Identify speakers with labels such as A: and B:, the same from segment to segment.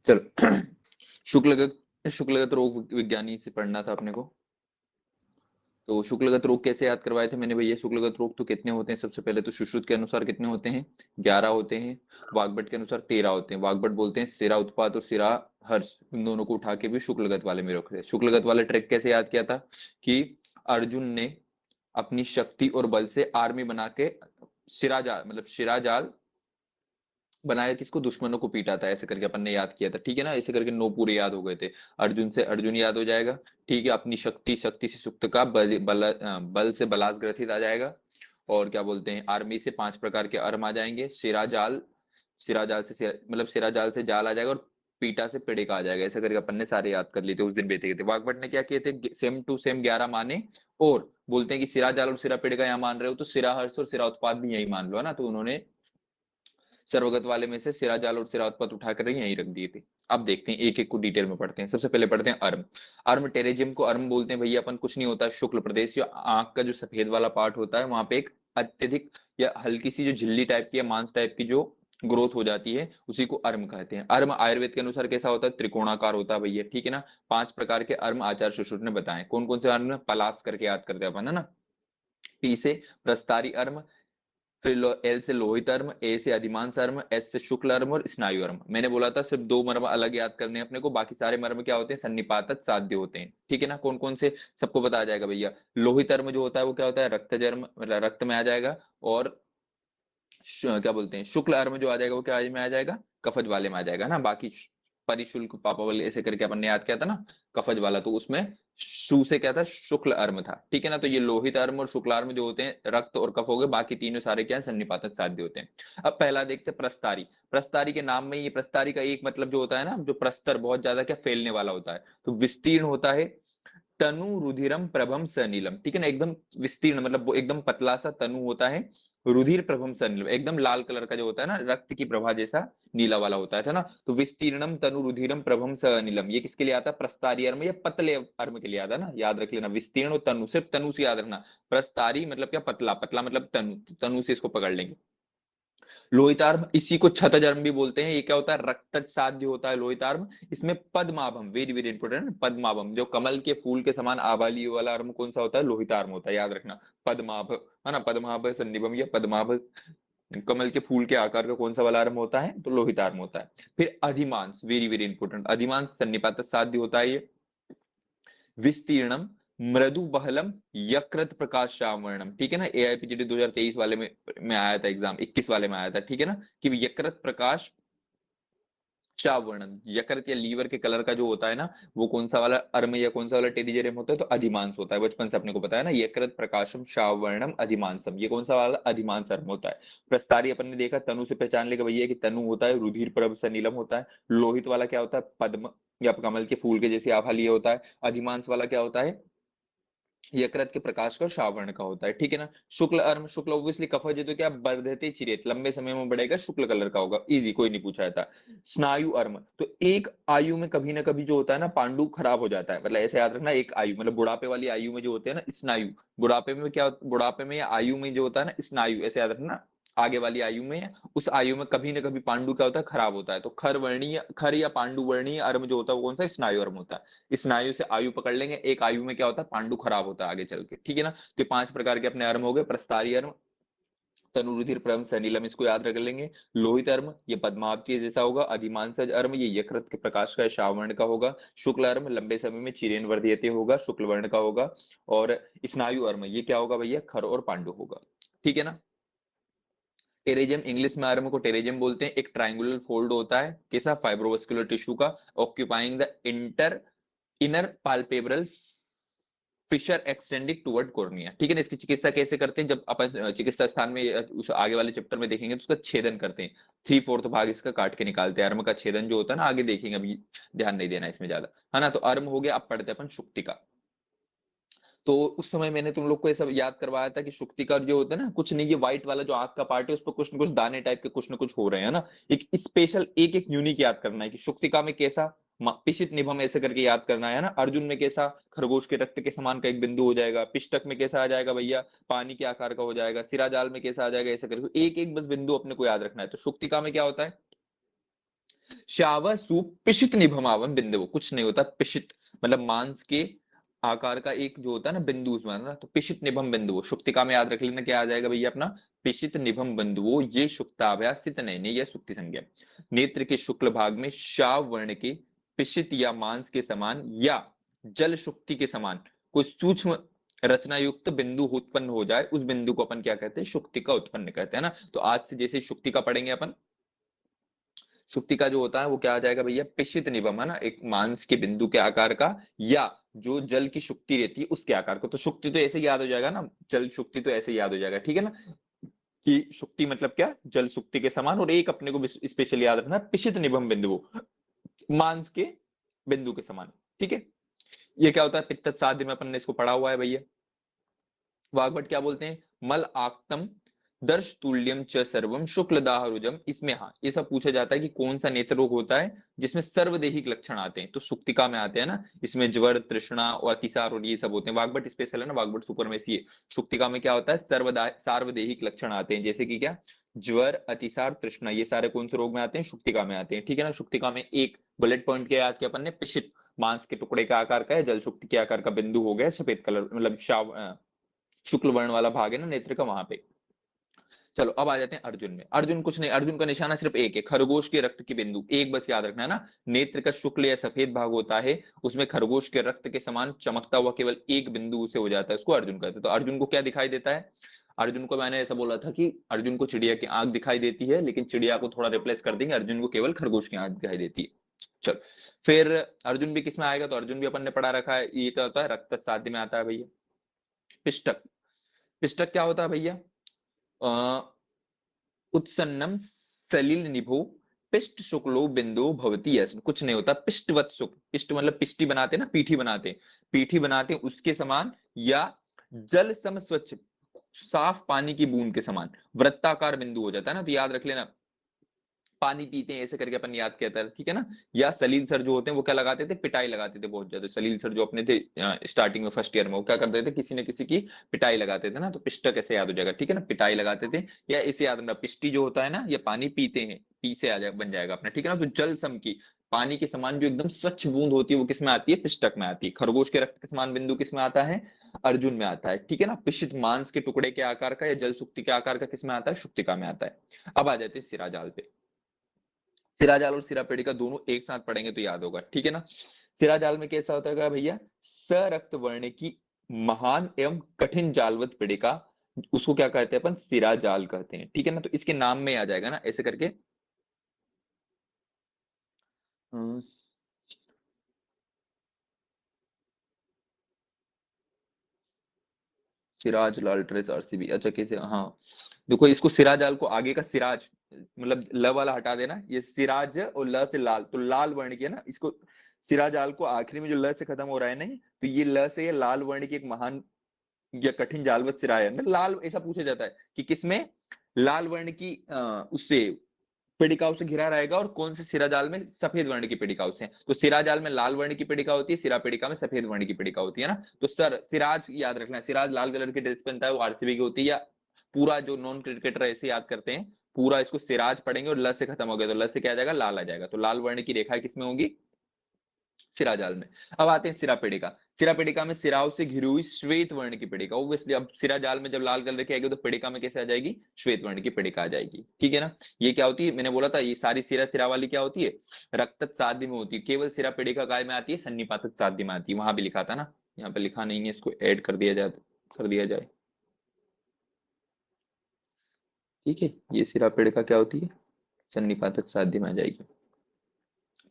A: चलो शुक्लगत रोग विज्ञानी से पढ़ना था अपने को। तो शुक्लगत रोग कैसे याद करवाए थे मैंने भैया? शुक्लगत रोग तो कितने होते हैं? सबसे पहले तो सुश्रुत के अनुसार कितने होते हैं? 11 होते हैं। वाग्भट के अनुसार 13 होते हैं। वाग्भट बोलते हैं सिरा उत्पात और सिरा हर्ष, इन दोनों को उठा के भी शुक्लगत वाले में रख रहे हैं। शुक्लगत वाला ट्रिक कैसे याद किया था कि अर्जुन ने अपनी शक्ति और बल से आर्मी बना के सिराजाल मतलब शिराजाल बनाया, किसको? दुश्मनों को पीटा था। ऐसे करके अपन ने याद किया था, ठीक है ना? ऐसे करके 9 पूरे याद हो गए थे। अर्जुन से अर्जुन याद हो जाएगा, ठीक है। अपनी शक्ति, शक्ति से सुक्त का, बल से बलास ग्रथित आ जाएगा। और क्या बोलते हैं, आर्मी से 5 प्रकार के अर्म आ जाएंगे। सिराजाल, मतलब सिराजाल से जाल आ जाएगा, और पीटा से पिड़िका आ जाएगा। ऐसे करके अपन ने सारे याद कर लिए थे, उस दिन बेचे गए थे। वाग्भट ने क्या किए थे? सेम टू सेम 11 माने, और बोलते हैं कि सिरा जाल और सिरा पिड़िका यहाँ मान रहे हो तो सिरा हर्ष और सिरा उत्पाद भी यही मान लो, है ना? तो उन्होंने सर्वगत वाले में से सिरा जाल और सिरा उत्पाद उठाकर यहीं रख दिए थे। अब देखते हैं, एक एक को डिटेल में पढ़ते हैं। सबसे पहले पढ़ते हैं अर्म। अर्म टेरेजियम को अर्म बोलते हैं भैया अपन, कुछ नहीं होता शुक्ल प्रदेश, जो आंख का जो सफेद वाला पार्ट होता है वहां पे एक अत्यधिक या हल्की सी जो झिल्ली टाइप की या मांस टाइप की जो ग्रोथ हो जाती है, उसी को अर्म कहते हैं। अर्म आयुर्वेद के अनुसार कैसा होता है? त्रिकोणाकार होता है भैया, ठीक है ना? 5 प्रकार के अर्म आचार्य सुश्रुत ने बताए। कौन कौन से अर्म? पलास करके याद करते हैं अपन, है ना? पी से प्रस्तारी अर्म, फिर एल से लोहित अर्म, ए से अधिमांस अर्म, एस से शुक्ल अर्म और स्नायु अर्म। मैंने बोला था सिर्फ 2 मर्म अलग याद करने हैं अपने को, बाकी सारे मर्म क्या होते हैं? सन्निपातक साध्य होते हैं, ठीक है ना? कौन कौन से सबको पता आ जाएगा भैया। लोहित अर्म जो होता है वो क्या होता है? रक्तजर्म, मतलब रक्त में आ जाएगा। और क्या बोलते हैं, शुक्ल अर्म जो आ जाएगा वो क्या में आ जाएगा? कफज वाले में आ जाएगा ना। बाकी परिशुल्क पापावली ऐसे करके अपन ने याद किया था ना, कफज वाला, तो उसमें शु से क्या था? शुक्ल अर्म था, ठीक है ना? तो ये लोहित अर्म और शुक्ल अर्म जो होते हैं रक्त और कफ हो गए, बाकी तीनों सारे क्या है? सन्निपातक साध्य होते हैं। अब पहला देखते हैं प्रस्तारी। प्रस्तारी के नाम में, ये प्रस्तारी का एक मतलब जो होता है ना, जो प्रस्तर बहुत ज्यादा क्या फैलने वाला होता है, तो विस्तीर्ण होता है। तनु रुधिरम प्रभम सनीलम, ठीक है ना? एकदम विस्तीर्ण मतलब वो एकदम पतला सा तनु होता है। रुधिर प्रभम सनीलम, एकदम लाल कलर का जो होता है ना, रक्त की प्रभा जैसा नीला वाला होता है ना? तो विस्तीर्णम तनु रुधिरम प्रभम सनीलम, ये किसके लिए आता है? प्रस्तारी अर्म या पतले अर्म के लिए आता है ना, याद रख लेना। विस्तीर्ण और तनु, सिर्फ तनु से याद रखना। प्रस्तारी मतलब क्या? पतला, पतला मतलब तनु, तनु से इसको पकड़ लेंगे। लोहितार्म, इसी को छतजर्म भी बोलते हैं। ये क्या होता है? रक्तज साध्य होता है लोहितार्म। इसमें पद्माभम, वेरी वेरी इंपोर्टेंट, पद्माभम जो कमल के फूल के समान आवाली वाला अर्म कौन सा होता है? लोहितार्म होता है, याद रखना। पद्माभ, है ना? पद्माभ सन्निभम या पद्माभ, कमल के फूल के आकार का कौन सा वाला अर्म होता है? तो लोहितार्म होता है। फिर अधिमांस, वेरी वेरी इंपोर्टेंट, अधिमांस सन्निपात साध्य होता है ये। विस्तीर्णम, मृदु बहलम, यकृत प्रकाश श्यामवर्णम, ठीक है ना? एआईपीजीडी 2023 वाले में आया था, एग्जाम 21 वाले में आया था, ठीक है ना? कि यकृत प्रकाश श्यामवर्णम, यकृत या लीवर के कलर का जो होता है ना, वो कौन सा वाला अर्म या कौन सा वाला टेरिजेरियम होता है? तो अधिमांस होता है। बचपन से अपने को पता है ना, यकृत प्रकाशम श्यामवर्णम अधिमांसम, ये कौन सा वाला? अधिमांस अर्म होता है। प्रस्तारी अपन ने देखा, तनु से पहचान लेगा भैया कि तनु होता है रुधिर प्रभ सनीलम होता है। लोहित वाला क्या होता है? पद्म या कमल के फूल के जैसे आभा लिए होता है। अधिमांस वाला क्या होता है? यकृत के प्रकाश का श्रावण का होता है, ठीक है ना? शुक्ल अर्म, शुक्ल ऑब्वियसली कफज है तो क्या? वर्धते चिरेत, लंबे समय में बढ़ेगा, शुक्ल कलर का होगा, इजी, कोई नहीं पूछा था। स्नायु अर्म, तो एक आयु में कभी ना कभी जो होता है ना पांडु खराब हो जाता है, मतलब ऐसे याद रखना, एक आयु मतलब बुढ़ापे वाली आयु में जो होते हैं ना स्नायु, बुढ़ापे में क्या, बुढ़ापे में या आयु में जो होता है ना स्नायु, ऐसे याद रखना, आगे वाली आयु में, उस आयु में कभी ना कभी पांडु क्या होता है? खराब होता है। तो खर वर्णीय, खर या पांडु वर्णीय अर्म जो होता है वो कौन सा? स्नायु अर्म होता है। स्नायु से आयु पकड़ लेंगे, एक आयु में क्या होता है? पांडु खराब होता है आगे चल के, ठीक है ना? तो 5 प्रकार के अपने अर्म हो गए। प्रस्तारी अर्म, तनुरुधिर प्रम सनीलम, इसको याद रख लेंगे। लोहित अर्म ये पद्मावती जैसा होगा। अधिमांसज अर्म ये यकृत के प्रकाश का श्रावण का होगा। शुक्ल अर्म लंबे समय में चिरेन वर्धयते होगा, शुक्ल वर्ण का होगा। और स्नायु अर्म ये क्या होगा भैया? खर और पांडु होगा, ठीक है ना? टेरेजियम, इंग्लिश में आर्म को टेरेजियम बोलते हैं। एक ट्राइंगुलर फोल्ड होता है, कैसा? फाइब्रोवास्कुलर टिश्यू का, occupying the inter inner palpebral fissure extending toward cornea, ठीक है ना? इसकी चिकित्सा कैसे करते हैं? जब अपन चिकित्सा स्थान में उस आगे वाले चैप्टर में देखेंगे तो उसका छेदन करते हैं, 3/4 भाग इसका काट के निकालते हैं। अर्म का छेदन जो होता है ना, आगे देखेंगे, अभी ध्यान नहीं देना इसमें ज्यादा, है ना? तो अर्म हो गया। अब पढ़ते हैं अपन शुक्तिका। तो उस समय मैंने तुम लोग को ये सब याद करवाया था कि शुक्तिका जो होता है ना, कुछ नहीं, ये व्हाइट वाला जो आंख का पार्ट है उस पर कुछ न कुछ दाने टाइप के कुछ न कुछ हो रहे हैं ना। एक स्पेशल एक एक यूनिक याद करना है कि शुक्तिका में कैसा पिशित निभम ऐसे करके याद करना है ना। अर्जुन में कैसा खरगोश के रक्त के समान का एक बिंदु हो जाएगा। पिष्टक में कैसा आ जाएगा भैया? पानी के आकार का हो जाएगा। सिराजाल में कैसा आ जाएगा? ऐसे करके एक एक बस बिंदु अपने को याद रखना है। तो शुक्तिका में क्या होता है? शाव सु पिशित निभमावम बिंदु, कुछ नहीं होता पिशित मतलब मांस के आकार का एक जो होता है ना बिंदु उसमें ना, तो पिशित निभम बिंदु शुक्तिका में याद रख लेना क्या आ जाएगा भैया अपना पिशित निभम बिंदु, ये शुक्ताभ्यास स्थित नहीं यह शुक्ति संज्ञा। नेत्र के शुक्ल भाग में शाव वर्ण के पिशित या मांस के समान या जल शुक्ति के समान कोई सूक्ष्म रचना युक्त बिंदु उत्पन्न हो जाए, उस बिंदु को अपन क्या कहते हैं, शुक्तिका उत्पन्न कहते हैं ना। तो आज से जैसे शुक्तिका पढ़ेंगे अपन, सुक्ति का जो होता है वो क्या आ जाएगा भैया, पिशित निभम है ना, एक मांस के बिंदु के आकार का या जो जल की शुक्ति रहती है उसके आकार को। तो शुक्ति तो ऐसे ही याद हो जाएगा ना, जल शुक्ति तो ऐसे ही याद हो जाएगा, ठीक है ना, कि शुक्ति मतलब क्या, जल शुक्ति के समान। और एक अपने को स्पेशली याद रखना, पिशित निभम बिंदु, मांस के बिंदु के समान, ठीक है। ये क्या होता है, पित्त साध्य में अपन ने इसको पढ़ा हुआ है भैया। वाग्भट क्या बोलते हैं, मल आक्तम दर्श तुल्यम च सर्वम शुक्ल दाहरुजम, इसमें हाँ ये सब पूछा जाता है कि कौन सा नेत्र रोग होता है जिसमें सर्वदेहिक लक्षण आते हैं, तो सुक्तिका में आते हैं ना, इसमें ज्वर तृष्णा और अतिसार और ये सब होते हैं। वाग्भट स्पेशल है ना, वाग्भट सुपर में सी है। सुक्तिका में क्या होता है, सार्वदेहिक लक्षण आते हैं, जैसे कि क्या, ज्वर अतिसार तृष्णा, ये सारे कौन से रोग में आते हैं, शुक्तिका में आते हैं, ठीक है ना। शुक्तिका में एक बुलेट पॉइंट क्या याद किया अपन ने, पिशित मांस के टुकड़े का आकार का है, जल शुक्ति के आकार का बिंदु हो गया, सफेद कलर मतलब शुक्ल वर्ण वाला भाग है ना नेत्र का, वहां पे। चलो अब आ जाते हैं अर्जुन में। अर्जुन कुछ नहीं, अर्जुन का निशाना सिर्फ एक है, खरगोश के रक्त की बिंदु, एक बस याद रखना है ना। नेत्र का शुक्ल या सफेद भाग होता है, उसमें खरगोश के रक्त के समान चमकता हुआ केवल एक बिंदु उसे हो जाता है, उसको अर्जुन कहते हैं। तो अर्जुन को क्या दिखाई देता है, अर्जुन को मैंने ऐसा बोला था कि अर्जुन को चिड़िया की आंख दिखाई देती है, लेकिन चिड़िया को थोड़ा रिप्लेस कर देंगे, अर्जुन को केवल खरगोश की आंख दिखाई देती है। चलो फिर अर्जुन भी किस में आएगा, तो अर्जुन भी अपन ने पढ़ा रखा है, ये क्या होता है, रक्त साध्य में आता है भैया। पिष्टक, पिष्टक क्या होता है भैया, उत्सन्नम सलिल निभो पिष्ट शुक्लो बिंदु भवती, ऐसा कुछ नहीं होता, पिष्टवत शुक्ल, पिष्ट मतलब पिष्टी बनाते ना, पीठी बनाते, पीठी बनाते उसके समान, या जल सम स्वच्छ साफ पानी की बूंद के समान वृत्ताकार बिंदु हो जाता है ना, तो याद रख लेना, पानी पीते हैं ऐसे करके अपन याद किया था, ठीक है ना। या सलील सर जो होते हैं वो क्या लगाते थे, पिटाई लगाते थे बहुत ज्यादा, सलील सर जो अपने थे स्टार्टिंग में फर्स्ट ईयर में, वो क्या करते थे, किसी न किसी की पिटाई लगाते थे ना, तो पिष्ट कैसे याद हो जाएगा, ठीक है ना, पिटाई लगाते थे। या इसे याद रखना, पिष्टी जो होता है ना, ये पानी पीते हैं, पी से आ जाए बन जाएगा अपना, ठीक है ना। तो जल सम की पानी के समान जो एकदम स्वच्छ बूंद होती है वो किसमें आती है, पिष्टक में आती है। खरगोश के रक्त के समान बिंदु किसमें आता है, अर्जुन में आता है, ठीक है ना। पिशित मांस के टुकड़े के आकार का या जल सुक्ति के आकार का किसमें आता है, शुक्तिका में आता है। अब आ जाते हैं सिराजाल पे। सिराजाल और सिरापेड़िका दोनों एक साथ पढ़ेंगे तो याद होगा, ठीक है ना। सिराजाल में कैसा होता है भैया, सरक्त वर्ण की महान एवं कठिन जालवत पेड़िका, उसको क्या कहते हैं अपन, सिराजाल कहते हैं, ठीक है ना। तो इसके नाम में आ जाएगा ना ऐसे करके, अं, सिराज लाल ड्रेस आरसीबी, अच्छा कैसे, हाँ देखो इसको सिराजाल को आगे का सिराज मतलब ल वाला हटा देना, ये सिराज है और ल से लाल, तो लाल वर्ण की है ना, इसको सिराजाल को आखिरी में जो ल से खत्म हो रहा है नहीं, तो ये ल से ये लाल वर्ण की एक महान या कठिन जालवत सिराय है, लाल ऐसा पूछा जाता है कि किसमें, लाल वर्ण की उससे पेड़िकाओं से घिरा रहेगा, और कौन से सिराजाल में सफेद वर्ण की पेड़िकाओं से, तो सिराजाल में लाल वर्ण की पेड़िका होती है, सिरा पेड़िका में सफेद वर्ण की पेड़िका होती है ना। तो सर सिराज याद रखना है, सिराज लाल कलर की ड्रेस पहनता है, वो आरसीबी की होती है, या पूरा जो नॉन क्रिकेटर ऐसे याद करते हैं, पूरा इसको सिराज पढ़ेंगे और ल से खत्म हो गया तो ल से क्या आ जाएगा, लाल आ जाएगा, तो लाल वर्ण की रेखा किसमें होगी, सिराजाल में। अब आते हैं सिरा पेड़िका। सिरा पेड़िका में सिराओं से घिरी हुई श्वेत वर्ण की पेड़िका, ऑब्वियसली अब सिराजाल में जब लाल कलर की आएगी तो पेड़िका में कैसे आ जाएगी, श्वेत वर्ण की पेड़िका आ जाएगी, ठीक है ना। ये क्या होती है, मैंने बोला था ये सारी सिरा सिरा वाली क्या होती है, रक्तत साध्य में होती है, केवल सिरा पेड़िका काय में आती है, सन्निपातक साध्य में आती है, वहां भी लिखा था ना, यहाँ पे लिखा नहीं है, इसको ऐड कर दिया जाए, ठीक है। ये सिरा पेड़िका क्या होती है, सन्निपातक साध्य में आ जाएगी।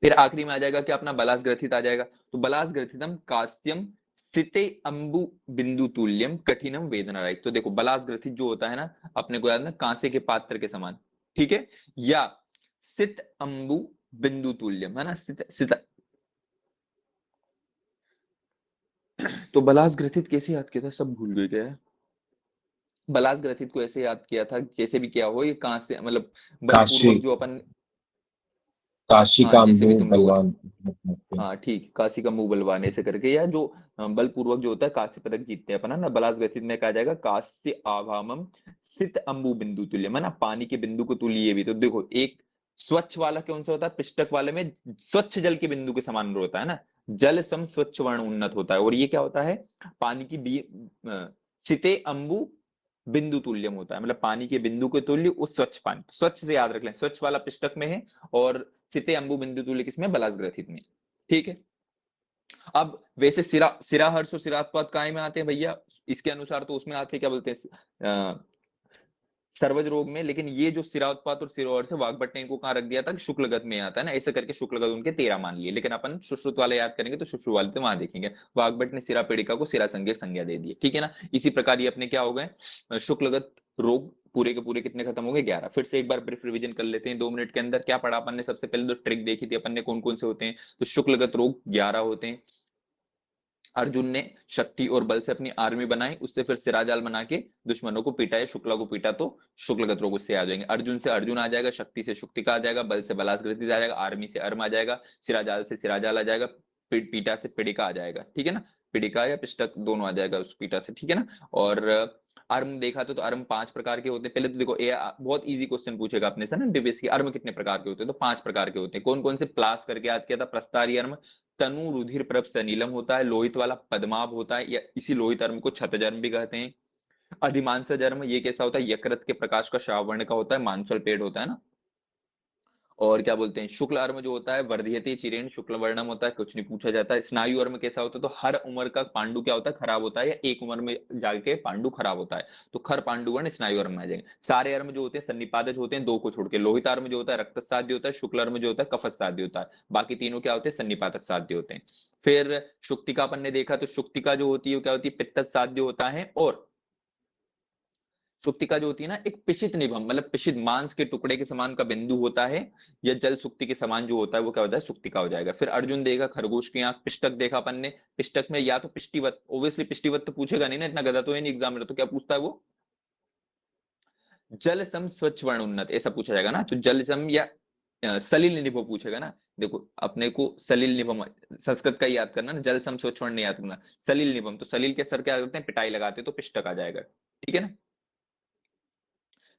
A: फिर आखिरी में आ जाएगा क्या अपना, बलास ग्रथित आ जाएगा, तो बलास ग्रथितम कास्यम स्थिते अंबु बिंदु तुल्यम कठिनम वेदना राहित। तो देखो बलास ग्रथित जो होता है ना, अपने को याद ना, कांसे के पात्र के समान, ठीक है, या सित अंबु बिंदु तुल्यम है ना, सित तो बलास ग्रथित कैसे याद किया था, सब भूल गए क्या है। बलास ग्रथित को ऐसे याद किया था, जैसे भी किया हो, ये कहां से मतलब
B: काशी,
A: बलपूर्वक जो अपन,
B: काशी
A: हाँ
B: का
A: जैसे भी
B: मुंह
A: तुम लोगों ने,
B: बलवान।
A: हाँ ठीक, काशी का मुंह बलवान ऐसे करके, या जो बलपूर्वक जो होता है कांस्य पदक जीतते हैं अपन है ना, बलास व्यथित में कहा जाएगा कांस्य आभामम सित अंबु बिंदु तुल्य है ना, पानी के बिंदु को तुल्य भी। तो देखो एक स्वच्छ वाला कौन सा होता है? पिष्टक वाले में स्वच्छ जल के बिंदु के समान होता है ना, जल सम स्वच्छ वर्ण उन्नत होता है। और ये क्या होता है? पानी की सिते अंबु बिंदु तुल्यम होता है, मतलब पानी के बिंदु के तुल्य उस स्वच्छ पानी। स्वच्छ से याद रख लें, स्वच्छ वाला पिष्टक में है और सिते अंबु बिंदु तुल्य किसमें? बलास ग्रथित में। ठीक है। अब वैसे सिराहर्ष और सिरात्पात काय में आते हैं भैया? इसके अनुसार तो उसमें आते हैं, क्या बोलते हैं, सर्वज रोग में। लेकिन ये जो सिरा उत्पात और सिरोहर से वाग्भट ने इनको कहां रख दिया था? कि शुक्लगत में आता है ना, ऐसे करके शुक्लगत उनके 13 मान लिए। लेकिन अपन सुश्रुत वाले याद करेंगे तो सुश्रुत वाले तो वहां देखेंगे। वाग्भट ने सिरा पीड़िका को सिरा संज्ञक संज्ञा दे दी, ठीक है ना। इसी प्रकार ये अपने क्या हो गए? शुक्लगत रोग पूरे के पूरे कितने खत्म हो गए? 11। फिर से एक बार ब्रीफ रिवीजन कर लेते हैं 2 मिनट के अंदर। क्या पढ़ा अपन ने? सबसे पहले तो ट्रिक देखी थी अपन ने, कौन कौन से होते हैं। तो शुक्लगत रोग 11 होते हैं। अर्जुन ने शक्ति और बल से अपनी आर्मी बनाई, उससे फिर सिराजाल बना के दुश्मनों को पीटा, या शुक्ला को पीटा, तो शुक्लगत रोग उससे आ जाएंगे। अर्जुन से अर्जुन आ जाएगा, शक्ति से शुक्तिका आ जाएगा, बल से बलासकृति आ जाएगा, आर्मी से अर्म आ जाएगा, सिराजाल से सिराजाल आ जाएगा, पीटा से पिड़िका आ जाएगा, ठीक है ना। पिड़िका या पिष्टक दोनों आ जाएगा उस पीटा से, ठीक है ना। और अर्म देखा तो अर्म 5 प्रकार के होते हैं। पहले तो देखो, ये बहुत इजी क्वेश्चन पूछेगा अपने से ना डीबीएस की, अर्म कितने प्रकार के होते हैं? तो 5 प्रकार के होते हैं। कौन कौन से? प्लास करके याद किया था, प्रस्तारी अर्म, तनु रुधिर प्रभ सनीलम होता है, लोहित वाला पद्माभ होता है, या इसी लोहित अर्म को छतजर्म भी कहते हैं। अधिमांस जर्म ये कैसा होता है? यकृत के प्रकाश का श्रावण का होता है, मांसल पेड़ होता है ना। और क्या बोलते हैं, शुक्ल अर्म जो होता है वर्धयति चिरेण शुक्ल वर्णम होता है, कुछ नहीं पूछा जाता है। स्नायु अर्म कैसा होता है? तो हर उम्र का पांडु क्या होता है? खराब होता है, या एक उम्र में जाके पांडु खराब होता है, तो खर पांडु वर्ण स्नायु अर्म में आ जाएंगे। सारे अर्म जो होते हैं सन्निपादज होते हैं, 2 को छोड़ के। लोहित अर्म जो होता है रक्त साध्य होता है, शुक्ल अर्म जो होता है कफत साध्य होता है, बाकी तीनों क्या होते हैं? सन्निपातक साध्य होते हैं। फिर शुक्तिका अपन ने देखा, तो शुक्तिका जो होती है वो क्या होती है? पित्तज साध्य होता है। और सुक्तिका जो होती है ना, एक पिशित निभम, मतलब पिशित मांस के टुकड़े के समान का बिंदु होता है, या जल सुक्ति के समान जो होता है वो क्या होता है? सुक्तिका हो जाएगा। फिर अर्जुन देगा खरगोश की आंख। पिष्टक देखा अपन ने, पिष्टक में या तो पिष्टिवत, ओब्वियसली पिष्टिवत तो पूछेगा नहीं ना, इतना गधा तो है नहीं एग्जाम में, तो क्या पूछता है वो? जल सम स्वच्छ वर्ण उन्नत, ऐसा पूछा जाएगा ना। तो जल सम या सलिल निभो पूछेगा ना। देखो अपने को सलिल निभम संस्कृत का ही याद करना ना, जल सम स्वच्छ वर्ण नहीं याद करना। सलिल निभम, तो सलिल के सर क्या करते हैं? पिटाई लगाते हैं, तो पिष्टक आ जाएगा, ठीक है ना।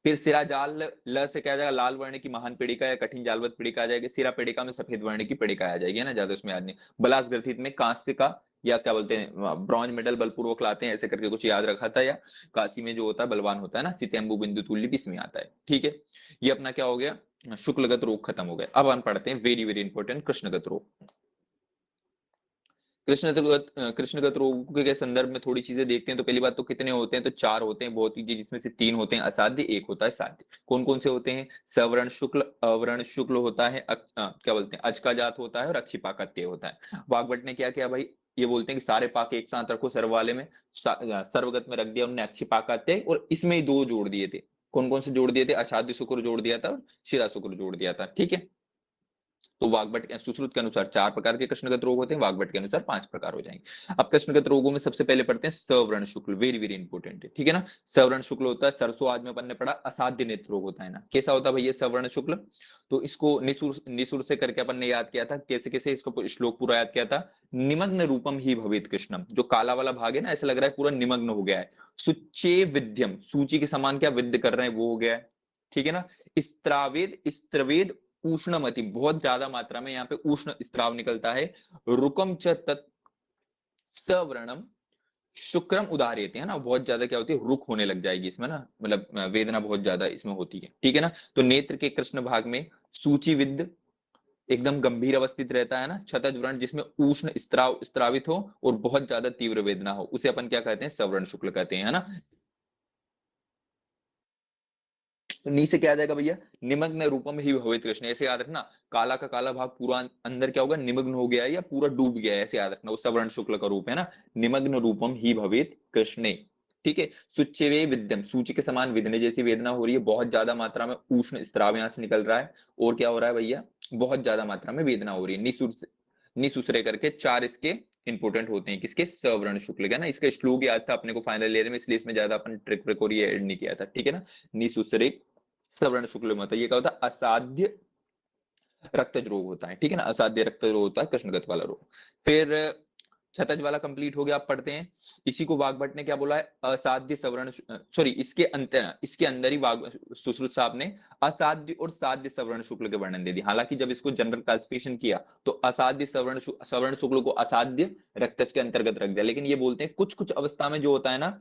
A: फिर सिरा जाल, ल से क्या आ जाएगा? लाल वर्ण की महान पीड़िका या कठिन जालवत पीड़िका आ जाएगी। सिरा पीड़िका में सफेद वर्ण की पीड़िका आ जाएगी, है ना, ज्यादा उसमें याद नहीं। बलास ग्रथित में कांस्य का, या क्या बोलते हैं, ब्रॉन्ज मेडल बलपूर्वक लाते हैं, ऐसे करके कुछ याद रखा था। या काशी में जो होता है बलवान होता है ना, सितेम्बु बिंदु तुल्य भी इसमें आता है, ठीक है। ये अपना क्या हो गया? शुक्लगत रोग खत्म हो गए। अब हम पढ़ते हैं वेरी वेरी इंपॉर्टेंट कृष्णगत रोग। कृष्णगत रोग के संदर्भ में थोड़ी चीजें देखते हैं। तो पहली बात तो कितने होते हैं? तो 4 होते हैं, बहुत ही, जिसमें से 3 होते हैं असाध्य, 1 होता है साध्य। कौन कौन से होते हैं? सवर्ण शुक्ल, अवर्ण शुक्ल होता है, क्या बोलते हैं, अज का जात होता है, और अक्षिपाकत्य होता है। वाग्भट ने क्या किया भाई? ये बोलते हैं कि सारे पाक एक साथ रखो, सर्व वाले में सर्वगत में रख दिया उन्होंने अक्षिपाकत्य, और इसमें ही 2 जोड़ दिए थे। कौन कौन से जोड़ दिए थे? असाध्य शुक्र जोड़ दिया था, और शिरा शुक्र जोड़ दिया था, ठीक है। तो वाग्भट सुश्रुत के अनुसार 4 प्रकार के कृष्णगत रोग होते हैं, वाग्भट के अनुसार 5 प्रकार हो जाएंगे। अब कृष्णगत रोगों में सबसे पहले पढ़ते हैं सवर्ण शुक्ल, वेरी वेरी इंपॉर्टेंट है, ठीक है ना। सवर्ण शुक्ल होता है, सरसों आज में अपन ने पढ़ा, असाध्य नेत्र रोग होता है ना। कैसा होता है भैया सवर्ण शुक्ल? तो इसको निसुर निसुर से करके अपन ने याद किया था, कैसे कैसे इसको श्लोक पूरा याद किया था। निमग्न रूपम ही भवेत कृष्णम, जो काला वाला भाग है ना, ऐसा लग रहा है पूरा निमग्न हो गया है। सुचे विद्यम, सूची के समान क्या विद्य कर रहे हैं, वो हो गया है, ठीक है ना। स्त्रावेद, स्त्रवेद उष्णमति, बहुत ज्यादा मात्रा में यहाँ पे उष्ण स्त्राव निकलता है। रुकम च तत् सवर्णम शुक्रम उदाहरियते, है ना, बहुत ज्यादा क्या होती है? रुक होने लग जाएगी इसमें ना, मतलब वेदना बहुत ज्यादा इसमें होती है, ठीक है ना। तो नेत्र के कृष्ण भाग में सूची विद एकदम गंभीर अवस्थित रहता है ना। क्षतज व्रण जिसमें उष्ण स्त्राव स्त्रावित हो और बहुत ज्यादा तीव्र वेदना हो, उसे अपन क्या कहते हैं? सवर्ण शुक्ल कहते हैं, है ना। तो नी से क्या आ जाएगा भैया? निमग्न रूपम ही भवित कृष्ण, ऐसे याद रखना। काला का काला भाग पूरा अंदर क्या होगा? निमग्न हो गया है, या पूरा डूब गया है, ऐसे याद रखना। वो सवर्ण शुक्ल का रूप है ना, निमग्न रूपम ही भवित कृष्णे, ठीक है। सुच्यवे विद्यम, सूची के समान विधने जैसी वेदना हो रही है, बहुत ज्यादा मात्रा में उष्ण स्त्राव यहां से निकल रहा है। और क्या हो रहा है भैया? बहुत ज्यादा मात्रा में वेदना हो रही है। निसुसरे करके 4 इसके इंपोर्टेंट होते हैं, किसके? सवर्ण शुक्ल का ना। इसका श्लोक याद था अपने को फाइनल ईयर में, इसलिए इसमें ज्यादा अपन ट्रिक व्रिक और ये ऐड नहीं किया था, ठीक है ना। निसुसरे सवर्ण शुक्ल में होता है। ये क्या होता है? असाध्य रक्तज रोग होता है, ठीक है ना। असाध्य रक्तज रोग होता है कृष्णगत वाला रोग। फिर छतज वाला कंप्लीट हो गया, आप पढ़ते हैं। इसी को वाग्भट ने क्या बोला है, असाध्य सवर्ण, सॉरी इसके अंदर ही सुश्रुत साहब ने असाध्य और साध्य सवर्ण शुक्ल के वर्णन दे दिए। हालांकि जब इसको जनरल क्लासिफिकेशन किया तो असाध्य सवर्ण शुक्ल को असाध्य रक्तज के अंतर्गत रख दिया, लेकिन ये बोलते हैं कुछ कुछ अवस्था में जो होता है ना